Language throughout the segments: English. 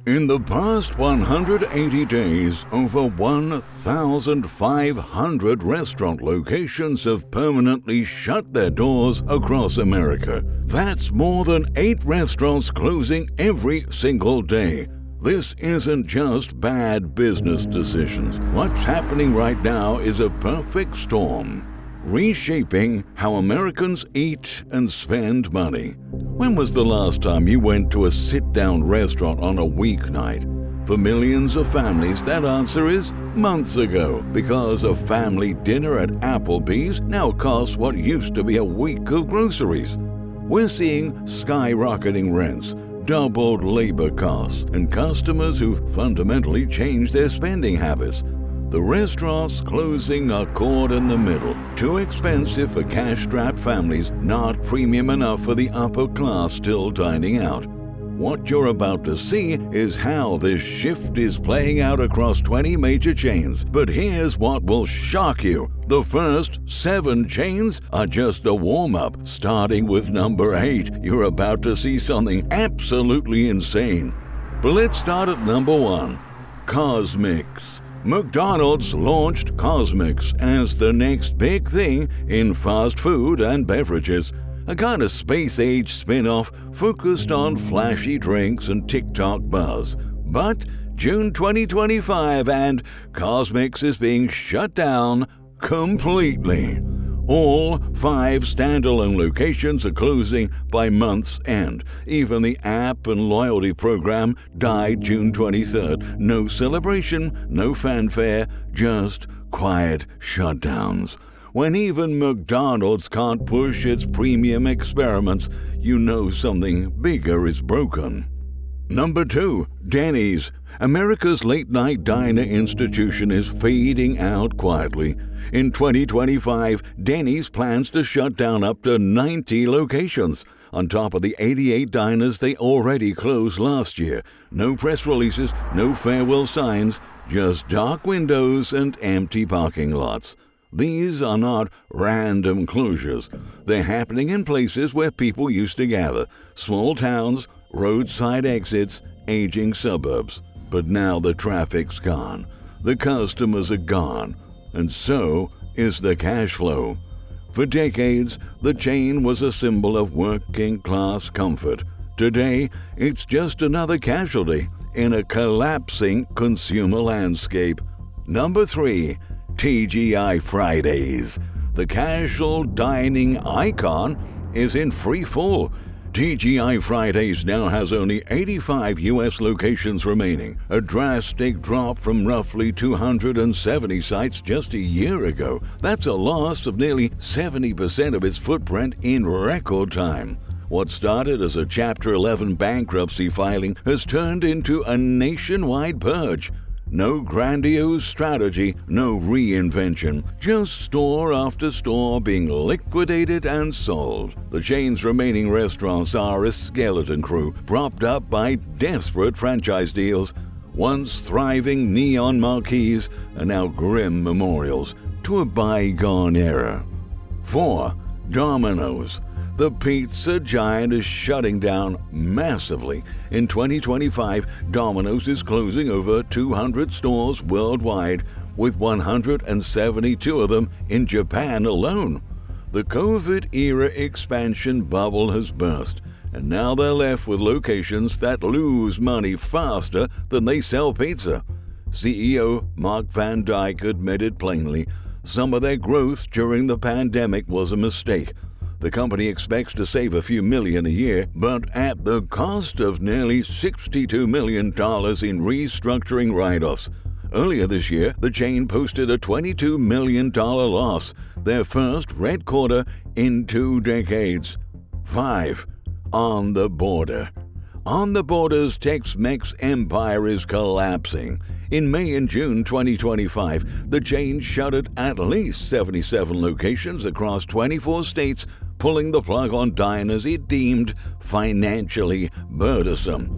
In the past 180 days, over 1,500 restaurant locations have permanently shut their doors across America. That's more than 8 restaurants closing every single day. This isn't just bad business decisions. What's happening right now is a perfect storm. Reshaping how Americans eat and spend money. When was the last time you went to a sit-down restaurant on a weeknight? For millions of families, that answer is months ago, because a family dinner at Applebee's now costs what used to be a week of groceries. We're seeing skyrocketing rents, doubled labor costs, and customers who've fundamentally changed their spending habits. The restaurants closing are caught in the middle. Too expensive for cash-strapped families, not premium enough for the upper class still dining out. What you're about to see is how this shift is playing out across 20 major chains. But here's what will shock you. The first 7 chains are just a warm-up. Starting with number 8, you're about to see something absolutely insane. But let's start at number 1, Cosmix. McDonald's launched Cosmix as the next big thing in fast food and beverages, a kind of space-age spin-off focused on flashy drinks and TikTok buzz. But June 2025 and Cosmix is being shut down completely. All 5 standalone locations are closing by month's end. Even the app and loyalty program died June 23rd. No celebration, no fanfare, just quiet shutdowns. When even McDonald's can't push its premium experiments, you know something bigger is broken. Number 2, Dennys. America's late-night diner institution is fading out quietly. In 2025, Dennys plans to shut down up to 90 locations, on top of the 88 diners they already closed last year. No press releases, no farewell signs, just dark windows and empty parking lots. These are not random closures. They're happening in places where people used to gather. Small towns, roadside exits, aging suburbs. But now the traffic's gone. The customers are gone. And so is the cash flow. For decades, the chain was a symbol of working-class comfort. Today, it's just another casualty in a collapsing consumer landscape. Number 3, TGI Fridays. The casual dining icon is in free fall. TGI Fridays now has only 85 U.S. locations remaining, a drastic drop from roughly 270 sites just a year ago. That's a loss of nearly 70% of its footprint in record time. What started as a Chapter 11 bankruptcy filing has turned into a nationwide purge. No grandiose strategy, no reinvention, just store after store being liquidated and sold. The chain's remaining restaurants are a skeleton crew, propped up by desperate franchise deals. Once thriving neon marquees are now grim memorials to a bygone era. 4. Dominoes. The pizza giant is shutting down massively. In 2025, Domino's is closing over 200 stores worldwide, with 172 of them in Japan alone. The COVID-era expansion bubble has burst, and now they're left with locations that lose money faster than they sell pizza. CEO Mark Van Dyke admitted plainly some of their growth during the pandemic was a mistake. The company expects to save a few million a year, but at the cost of nearly $62 million in restructuring write-offs. Earlier this year, the chain posted a $22 million loss, their first red quarter in 2 decades. 5. On the Border. On the Border's Tex Mex empire is collapsing. In May and June 2025, the chain shuttered at least 77 locations across 24 states, pulling the plug on diners it deemed financially burdensome.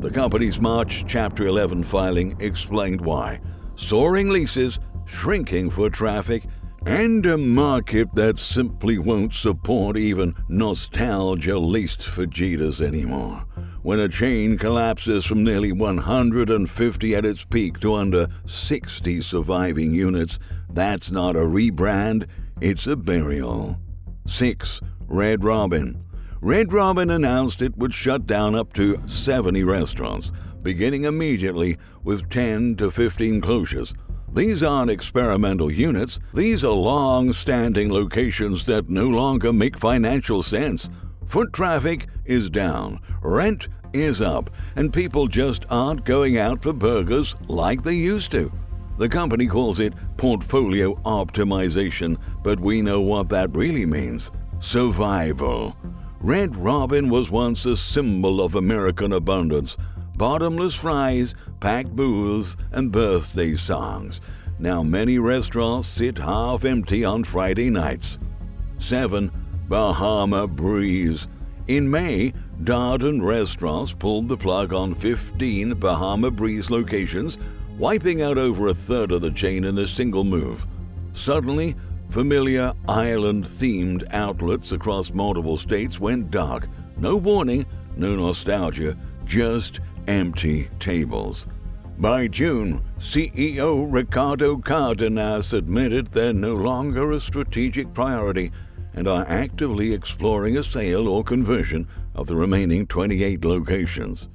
The company's March Chapter 11 filing explained why. Soaring leases, shrinking foot traffic, and a market that simply won't support even nostalgia-laced fajitas anymore. When a chain collapses from nearly 150 at its peak to under 60 surviving units, that's not a rebrand, it's a burial. 6. Red Robin. Red Robin announced it would shut down up to 70 restaurants, beginning immediately with 10 to 15 closures. These aren't experimental units. These are long-standing locations that no longer make financial sense. Foot traffic is down, rent is up, and people just aren't going out for burgers like they used to. The company calls it portfolio optimization, but we know what that really means. Survival. Red Robin was once a symbol of American abundance. Bottomless fries, packed booths, and birthday songs. Now many restaurants sit half empty on Friday nights. 7. Bahama Breeze. In May, Darden restaurants pulled the plug on 15 Bahama Breeze locations, wiping out over a third of the chain in a single move. Suddenly, familiar island-themed outlets across multiple states went dark. No warning, no nostalgia, just empty tables. By June, CEO Ricardo Cardenas admitted they're no longer a strategic priority and are actively exploring a sale or conversion of the remaining 28 locations.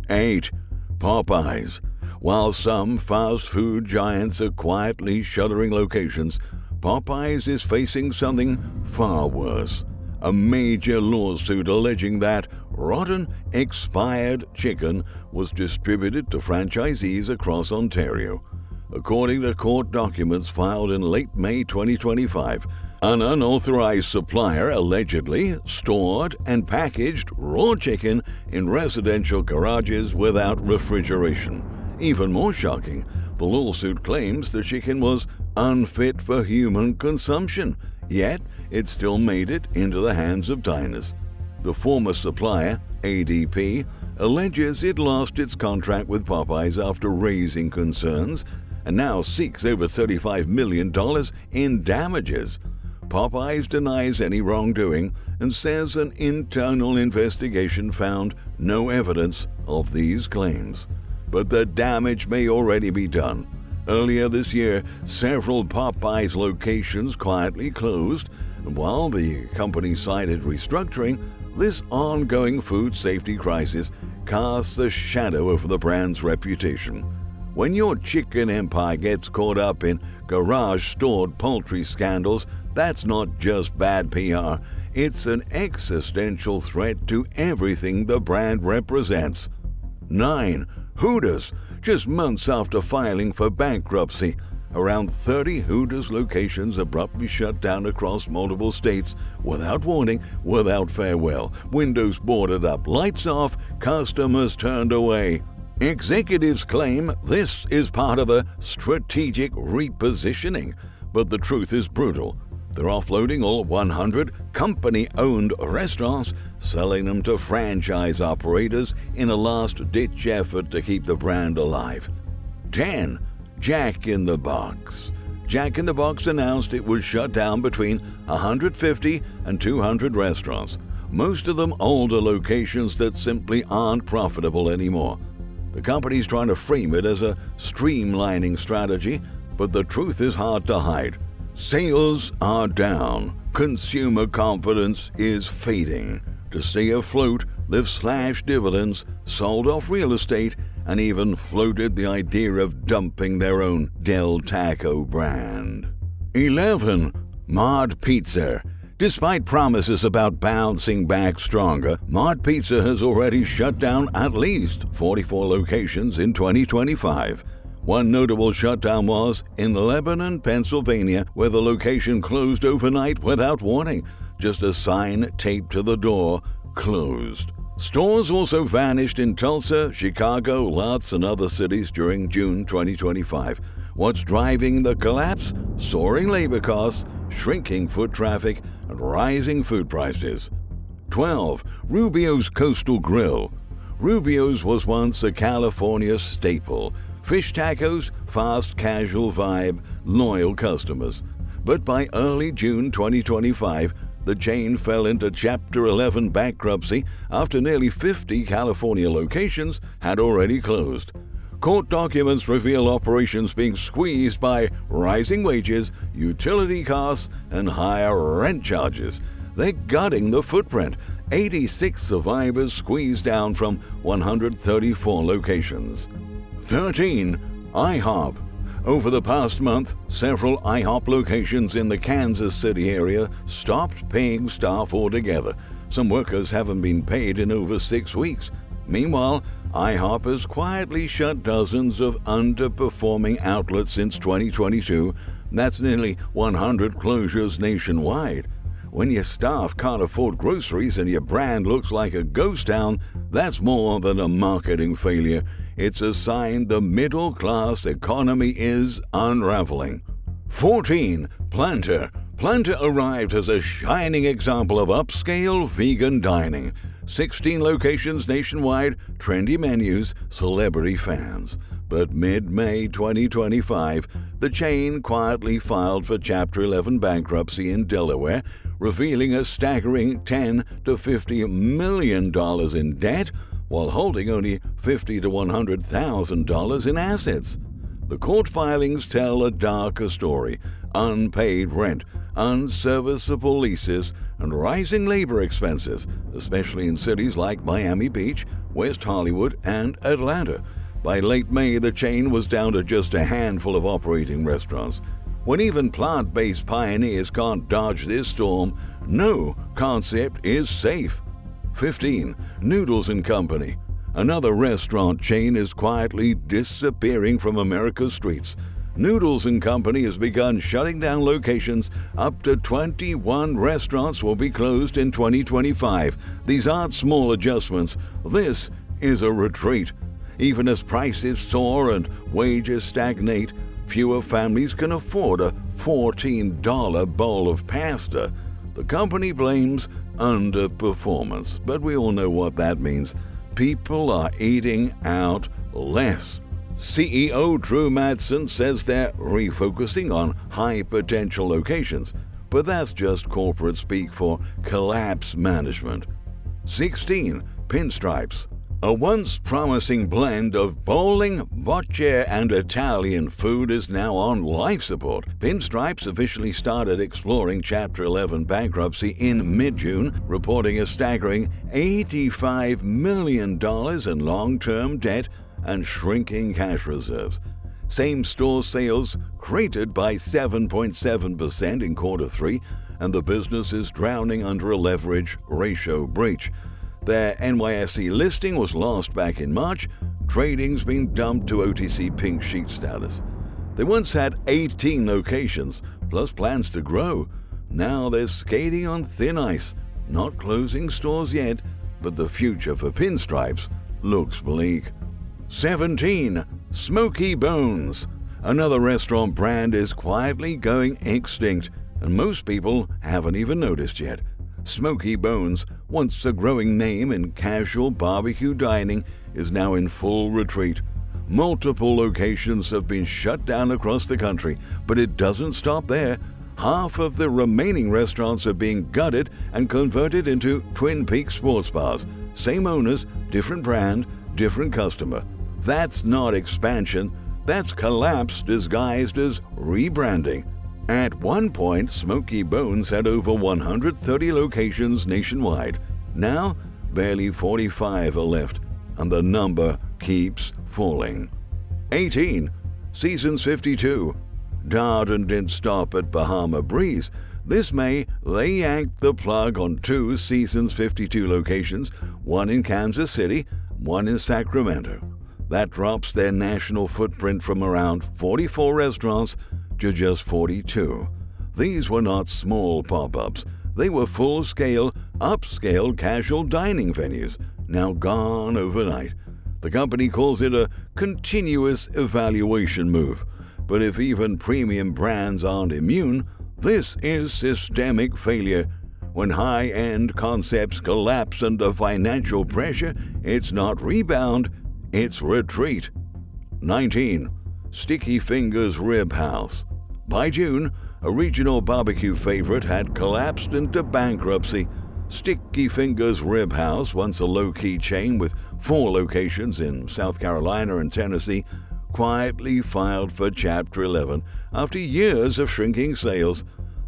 8. Popeyes. While some fast food giants are quietly shuttering locations, Popeyes is facing something far worse. A major lawsuit alleging that rotten, expired chicken was distributed to franchisees across Ontario. According to court documents filed in late May 2025, an unauthorized supplier allegedly stored and packaged raw chicken in residential garages without refrigeration. Even more shocking, the lawsuit claims the chicken was unfit for human consumption, yet it still made it into the hands of diners. The former supplier, ADP, alleges it lost its contract with Popeyes after raising concerns and now seeks over $35 million in damages. Popeyes denies any wrongdoing and says an internal investigation found no evidence of these claims. But the damage may already be done. Earlier this year, several Popeyes locations quietly closed, and while the company cited restructuring, this ongoing food safety crisis casts a shadow over the brand's reputation. When your chicken empire gets caught up in garage-stored poultry scandals, that's not just bad PR, it's an existential threat to everything the brand represents. 9. Hooters. Just months after filing for bankruptcy, around 30 Hooters locations abruptly shut down across multiple states without warning, without farewell. Windows boarded up, lights off, customers turned away. Executives claim this is part of a strategic repositioning, but the truth is brutal. They're offloading all 100 company-owned restaurants, selling them to franchise operators in a last-ditch effort to keep the brand alive. 10. Jack in the Box. Jack in the Box announced it would shut down between 150 and 200 restaurants, most of them older locations that simply aren't profitable anymore. The company's trying to frame it as a streamlining strategy, but the truth is hard to hide. Sales are down. Consumer confidence is fading. To stay afloat, they've slashed dividends, sold off real estate, and even floated the idea of dumping their own Del Taco brand. 11. Mod Pizza. Despite promises about bouncing back stronger, Mod Pizza has already shut down at least 44 locations in 2025. One notable shutdown was in Lebanon, Pennsylvania, where the location closed overnight without warning. Just a sign taped to the door, closed. Stores also vanished in Tulsa, Chicago, Lutz, and other cities during June 2025. What's driving the collapse? Soaring labor costs, shrinking foot traffic, and rising food prices. 12. Rubios Coastal Grill. Rubios was once a California staple. Fish tacos, fast casual vibe, loyal customers. But by early June 2025, The chain fell into Chapter 11 bankruptcy after nearly 50 California locations had already closed. Court documents reveal operations being squeezed by rising wages, utility costs, and higher rent charges. They're gutting the footprint. 86 survivors squeezed down from 134 locations. 13. IHOP. Over the past month, several IHOP locations in the Kansas City area stopped paying staff altogether. Some workers haven't been paid in over 6 weeks. Meanwhile, IHOP has quietly shut dozens of underperforming outlets since 2022. That's nearly 100 closures nationwide. When your staff can't afford groceries and your brand looks like a ghost town, that's more than a marketing failure. It's a sign the middle-class economy is unraveling. 14. Planta. Planta arrived as a shining example of upscale vegan dining. 16 locations nationwide, trendy menus, celebrity fans. But mid-May 2025, the chain quietly filed for Chapter 11 bankruptcy in Delaware, revealing a staggering $10 to $50 million in debt while holding only $50,000 to $100,000 in assets. The court filings tell a darker story: unpaid rent, unserviceable leases, and rising labor expenses, especially in cities like Miami Beach, West Hollywood, and Atlanta. By late May, the chain was down to just a handful of operating restaurants. When even plant-based pioneers can't dodge this storm, no concept is safe. 15. Noodles and Company. Another restaurant chain is quietly disappearing from America's streets. Noodles and Company has begun shutting down locations. Up to 21 restaurants will be closed in 2025. These aren't small adjustments. This is a retreat. Even as prices soar and wages stagnate, fewer families can afford a $14 bowl of pasta. The company blames underperformance, but we all know what that means. People are eating out less. CEO Drew Madsen says they're refocusing on high-potential locations, but that's just corporate speak for collapse management. 16. Pinstripes. A once promising blend of bowling, bocce, and Italian food is now on life support. Pinstripes officially started exploring Chapter 11 bankruptcy in mid-June, reporting a staggering $85 million in long-term debt and shrinking cash reserves. Same-store sales cratered by 7.7% in Q3, and the business is drowning under a leverage ratio breach. Their NYSE listing was lost back in March. Trading's been dumped to OTC pink sheet status. They once had 18 locations, plus plans to grow. Now they're skating on thin ice, not closing stores yet, but the future for Pinstripes looks bleak. 17. Smoky Bones. Another restaurant brand is quietly going extinct, and most people haven't even noticed yet. Smoky Bones, once a growing name in casual barbecue dining, is now in full retreat. Multiple locations have been shut down across the country, but it doesn't stop there. Half of the remaining restaurants are being gutted and converted into Twin Peaks sports bars. Same owners, different brand, different customer. That's not expansion, that's collapse disguised as rebranding. At one point, Smoky Bones had over 130 locations nationwide. Now, barely 45 are left, and the number keeps falling. 18. Seasons 52. Darden didn't stop at Bahama Breeze. This May, they yanked the plug on 2 Seasons 52 locations, one in Kansas City, one in Sacramento. That drops their national footprint from around 44 restaurants to just 42. These were not small pop-ups. They were full-scale, upscale casual dining venues, now gone overnight. The company calls it a continuous evaluation move. But if even premium brands aren't immune, this is systemic failure. When high-end concepts collapse under financial pressure, it's not rebound, it's retreat. 19. Sticky Fingers Rib House. By June, a regional barbecue favorite, had collapsed into bankruptcy. Sticky Fingers Rib House, once a low-key chain with 4 locations in South Carolina and Tennessee, quietly filed for Chapter 11 after years of shrinking sales.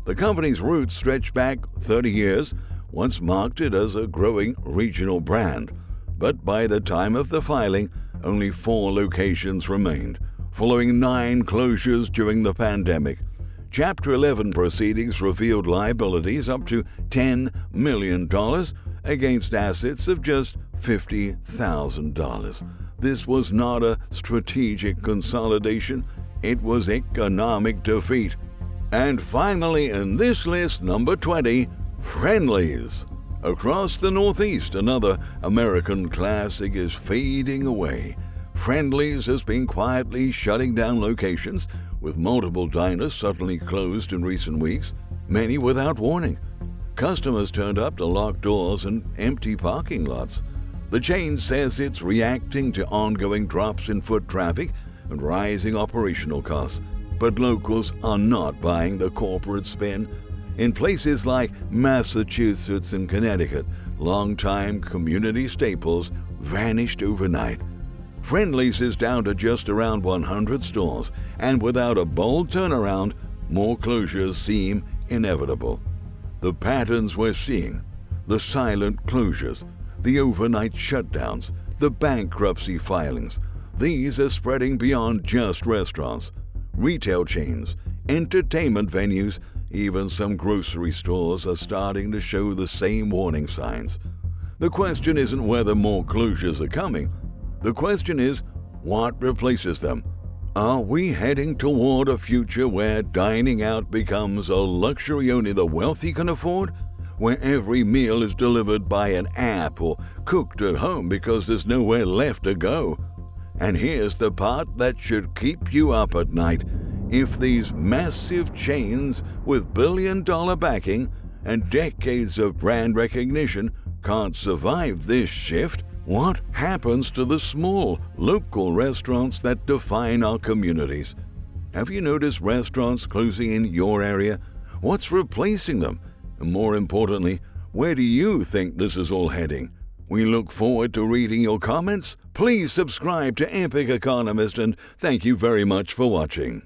The company's roots stretch back 30 years, once marketed as a growing regional brand. But by the time of the filing, only 4 locations remained, following 9 closures during the pandemic. Chapter 11 proceedings revealed liabilities up to $10 million against assets of just $50,000. This was not a strategic consolidation, it was economic defeat. And finally in this list, number 20, Friendly's. Across the Northeast, another American classic is fading away. Friendly's has been quietly shutting down locations, with multiple diners suddenly closed in recent weeks, many without warning. Customers turned up to locked doors and empty parking lots. The chain says it's reacting to ongoing drops in foot traffic and rising operational costs, but locals are not buying the corporate spin. In places like Massachusetts and Connecticut, longtime community staples vanished overnight. Friendly's is down to just around 100 stores, and without a bold turnaround, more closures seem inevitable. The patterns we're seeing, the silent closures, the overnight shutdowns, the bankruptcy filings, these are spreading beyond just restaurants. Retail chains, entertainment venues, even some grocery stores are starting to show the same warning signs. The question isn't whether more closures are coming. The question is, what replaces them? Are we heading toward a future where dining out becomes a luxury only the wealthy can afford? Where every meal is delivered by an app or cooked at home because there's nowhere left to go? And here's the part that should keep you up at night. If these massive chains with billion-dollar backing and decades of brand recognition can't survive this shift, what happens to the small, local restaurants that define our communities? Have you noticed restaurants closing in your area? What's replacing them? And more importantly, where do you think this is all heading? We look forward to reading your comments. Please subscribe to Epic Economist, and thank you very much for watching.